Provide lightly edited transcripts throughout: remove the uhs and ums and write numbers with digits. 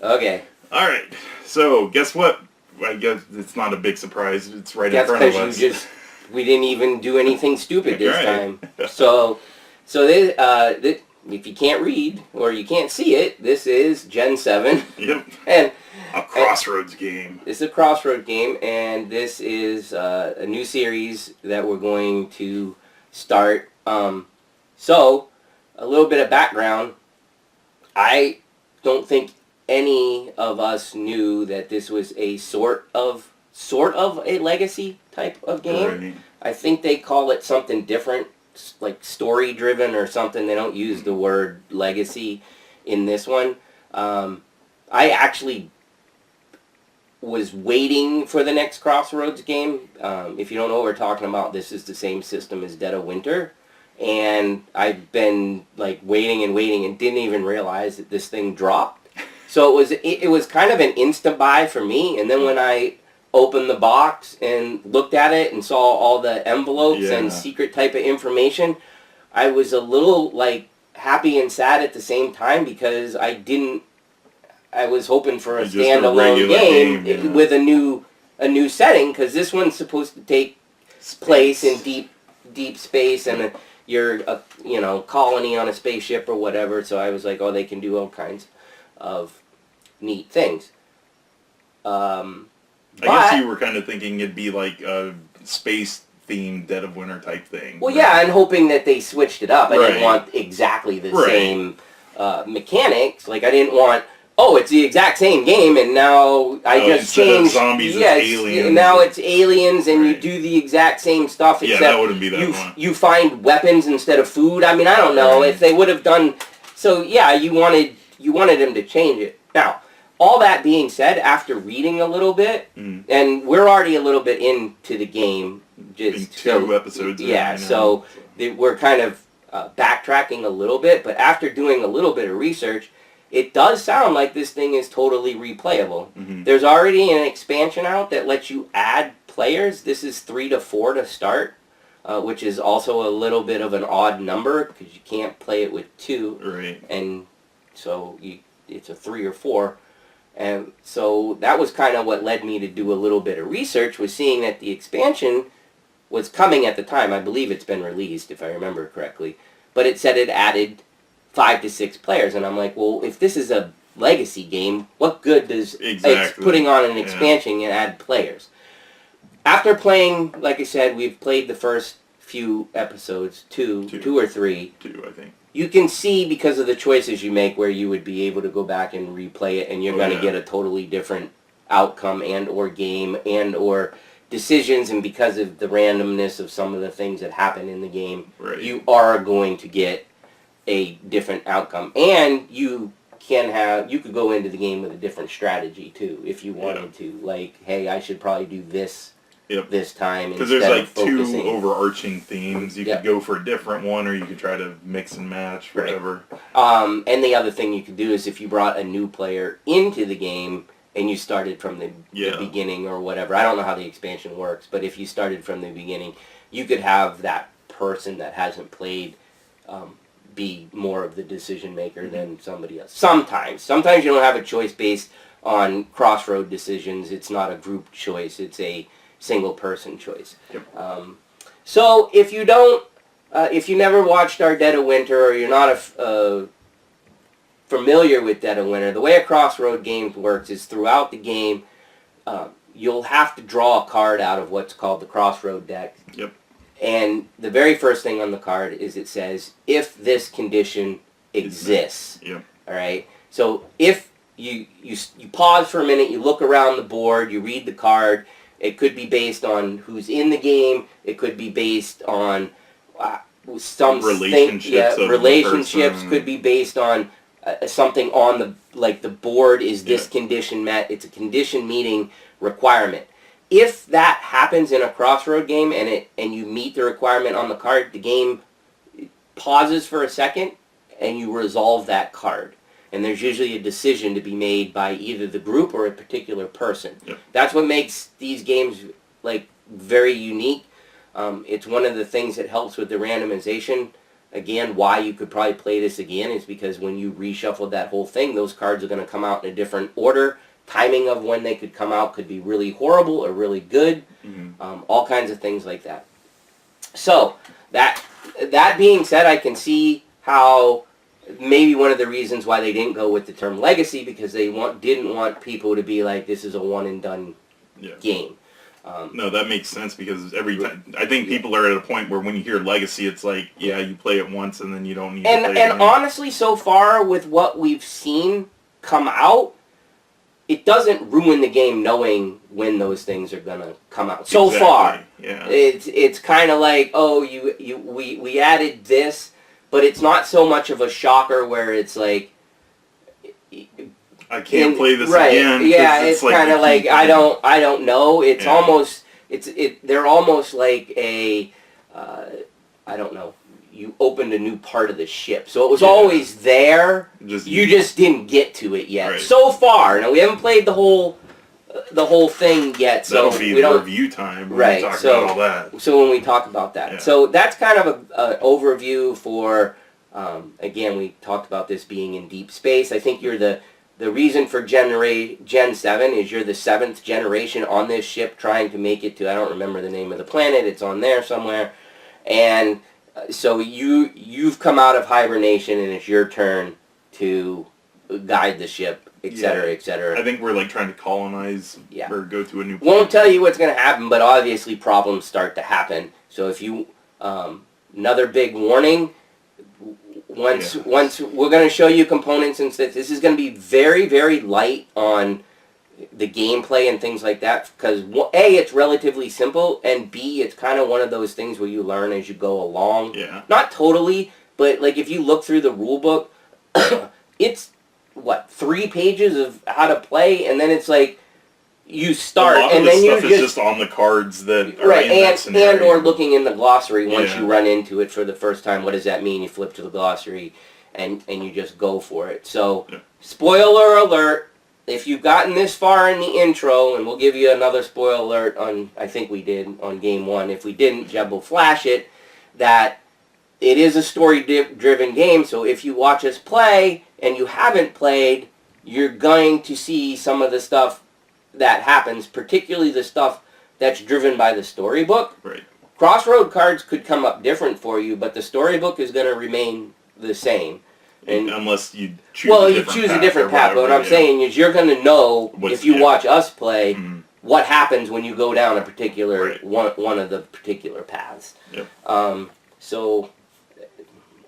Okay. All right. So, guess what? I guess it's not a big surprise. It's right in front of us. We didn't even do anything stupid this Right. time. So if you can't read or you can't see it, this is Gen 7. Yep. And a Crossroads game. It's a Crossroads game, and this is a new series that we're going to start. So, a little bit of background. I don't think any of us knew that this was a sort of a legacy type of game. Right. I think they call it something different, like story driven or something. They don't use the word legacy in this one. I actually was waiting for the next Crossroads game. If you don't know what we're talking about, this is the same system as Dead of Winter. And I've been like waiting and didn't even realize that this thing dropped. So it was kind of an instant buy for me. And then when I opened the box and looked at it and saw all the envelopes and secret type of information, I was a little like happy and sad at the same time because I was hoping for a standalone game with a new setting, because this one's supposed to take place in deep space, and you're a colony on a spaceship or whatever. So I was like, oh, they can do all kinds of neat things. I guess you were kind of thinking it'd be like a space-themed Dead of Winter type thing. Well, yeah, and hoping that they switched it up. I didn't want exactly the same mechanics. Like, I didn't want, it's the exact same game, and now I just changed. Zombies, it's aliens. And now it's aliens, and you do the exact same stuff. Except that wouldn't be that one. You find weapons instead of food. I mean, I don't know if they would have done. So yeah, you wanted them to change it. Now, all that being said, after reading a little bit, and we're already a little bit into the game, just two episodes. Yeah, so we're kind of backtracking a little bit, but after doing a little bit of research, it does sound like this thing is totally replayable. There's already an expansion out that lets you add players. This is 3 to 4 to start, which is also a little bit of an odd number because you can't play it with 2. Right. And so it's a 3 or 4. And so that was kind of what led me to do a little bit of research, was seeing that the expansion was coming at the time. I believe it's been released, if I remember correctly. But it said it added 5 to 6 players, and I'm like, well, if this is a legacy game, what good does putting on an expansion and add players? After playing, like I said, we've played the first few episodes, two or three. 2, I think. You can see, because of the choices you make, where you would be able to go back and replay it, and you're going to get a totally different outcome and or game and or decisions, and because of the randomness of some of the things that happen in the game, you are going to get a different outcome. And you could go into the game with a different strategy too, if you wanted to. Like, hey, I should probably do this this time. Because there's like 2 overarching themes. You could go for a different one, or you could try to mix and match, whatever. And the other thing you could do is if you brought a new player into the game and you started from the beginning or whatever. I don't know how the expansion works, but if you started from the beginning, you could have that person that hasn't played be more of the decision maker than somebody else. Sometimes you don't have a choice based on crossroad decisions. It's not a group choice. It's a single person choice. So if you don't, if you never watched our Dead of Winter, or you're not familiar with Dead of Winter, the way a crossroad game works is throughout the game, you'll have to draw a card out of what's called the crossroad deck. And the very first thing on the card is it says, if this condition exists. All right? So if you pause for a minute, you look around the board, you read the card. It could be based on who's in the game. It could be based on some relationships. Could be based on something on the board. Is this condition met? It's a condition meeting requirement. If that happens in a crossroad game and you meet the requirement on the card, the game pauses for a second and you resolve that card. And there's usually a decision to be made by either the group or a particular person. That's what makes these games like very unique. It's one of the things that helps with the randomization again, why you could probably play this again is because when you reshuffle that whole thing, those cards are going to come out in a different order. Timing of when they could come out could be really horrible or really good. All kinds of things like that. So, that being said, I can see how maybe one of the reasons why they didn't go with the term legacy, because they didn't want people to be like, this is a one and done game. No, that makes sense, because every time, I think people are at a point where when you hear legacy, it's like, yeah, you play it once and then you don't need to play it again. And honestly, so far with what we've seen come out, it doesn't ruin the game knowing when those things are gonna come out. So far, yeah, it's kind of like, oh, we added this, but it's not so much of a shocker where it's like, I can't play this right, again. Yeah, it's like kind of like I don't know. It's almost they're almost like a I don't know. You opened a new part of the ship, so it was always there. You just didn't get to it yet. Right. So far, now we haven't played the whole thing yet. So that'll be we don't review time. When right. We talk about all that. So when we talk about that, so that's kind of an overview for. Again, we talked about this being in deep space. I think you're the reason for Gen 7 is you're the 7th generation on this ship trying to make it to, I don't remember the name of the planet, it's on there somewhere, and so you've come out of hibernation and it's your turn to guide the ship, etc., etc. I think we're like trying to colonize or go to a new planet. Won't tell you what's going to happen, but obviously problems start to happen. So if you, another big warning, once we're going to show you components and stuff, this is going to be very, very light on the gameplay and things like that, because A, it's relatively simple, and B, it's kind of one of those things where you learn as you go along. Yeah. Not totally, but like if you look through the rule book, it's, 3 pages of how to play, and then it's like, you start, and then you just on the cards that are in that scenario. And or looking in the glossary once you run into it for the first time. What does that mean? You flip to the glossary, and you just go for it. So, spoiler alert, if you've gotten this far in the intro, and we'll give you another spoiler alert on, I think we did, on Game 1. If we didn't, Jeb will flash it, that it is a story-driven game, so if you watch us play, and you haven't played, you're going to see some of the stuff that happens, particularly the stuff that's driven by the storybook. Right. Crossroad cards could come up different for you, but the storybook is going to remain the same. And unless you choose a different path. But what I'm saying is you're going to know, if you watch us play, what happens when you go down a particular one of the particular paths. Yep. So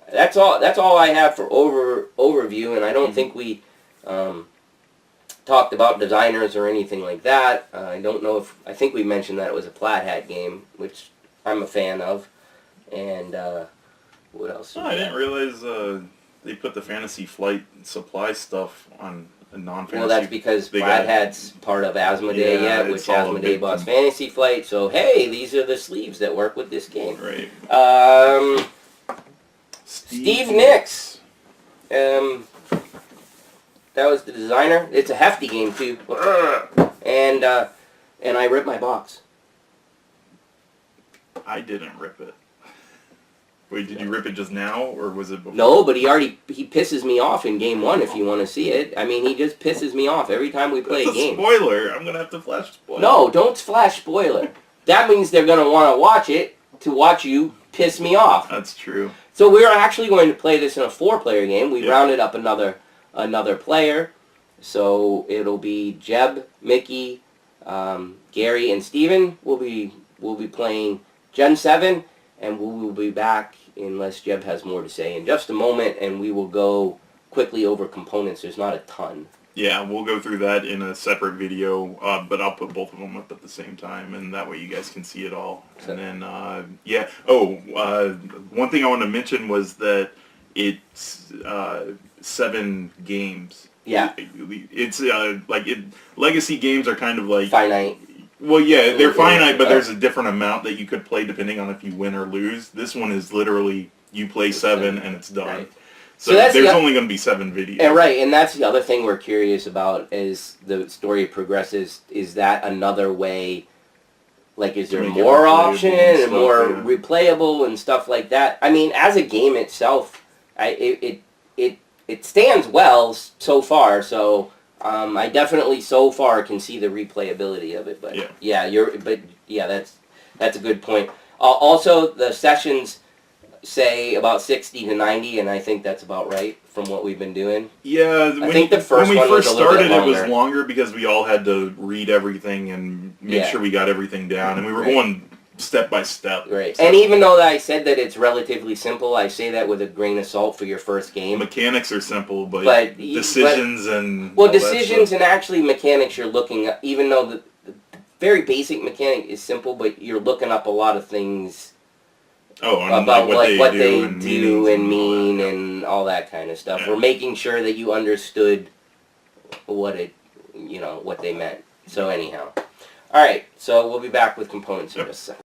that's all I have for overview, and I don't think we talked about designers or anything like that. I don't know if, I think we mentioned that it was a Plaid Hat game, which I'm a fan of. And what else? I didn't realize they put the Fantasy Flight supply stuff on a non-fantasy. Well, that's because Plaid Hat's part of Asmodee which Asmodee bought Fantasy Flight. So, hey, these are the sleeves that work with this game. Right. Steve Nix. That was the designer. It's a hefty game too, and I ripped my box. I didn't rip it. Wait, did you rip it just now, or was it before? No, but he pisses me off in Game 1 if you want to see it. I mean, he just pisses me off every time we play a game. Spoiler. I'm gonna have to flash spoiler. No, don't flash spoiler. That means they're gonna want to watch it to watch you piss me off. That's true. So we're actually going to play this in a 4-player game. We rounded up another player, so it'll be Jeb, Mickey, Gary, and Steven. We'll be playing Gen 7, and we will be back unless Jeb has more to say in just a moment, and we will go quickly over components. There's not a ton. Yeah, we'll go through that in a separate video, but I'll put both of them up at the same time, and that way you guys can see it all. And then, one thing I want to mention was that it's 7 games. Yeah. It's legacy games are kind of like finite. Well, yeah, they're finite, but there's a different amount that you could play depending on if you win or lose. This one is literally you play 7 and it's done. Right. So there's only going to be 7 videos. And that's the other thing we're curious about as the story progresses. Is that another way Like, is there Make it more replayable option and and stuff, more yeah. replayable and stuff like that? I mean, as a game itself, it stands well so far. So I definitely so far can see the replayability of it. But that's a good point. Also, the sessions say about 60 to 90, and I think that's about right from what we've been doing. Yeah, I think the first when we one was first a little bit started, it was longer. longer because we all had to read everything and make sure we got everything down, and we were going step by step. Right. So. And even though I said that it's relatively simple, I say that with a grain of salt for your first game. Mechanics are simple, but decisions and well, decisions and actually mechanics you're looking at, even though the very basic mechanic is simple, but you're looking up a lot of things. About like what they do and mean and all that kind of stuff. Yeah. We're making sure that you understood what what they meant. So anyhow. All right, so we'll be back with components in just a second.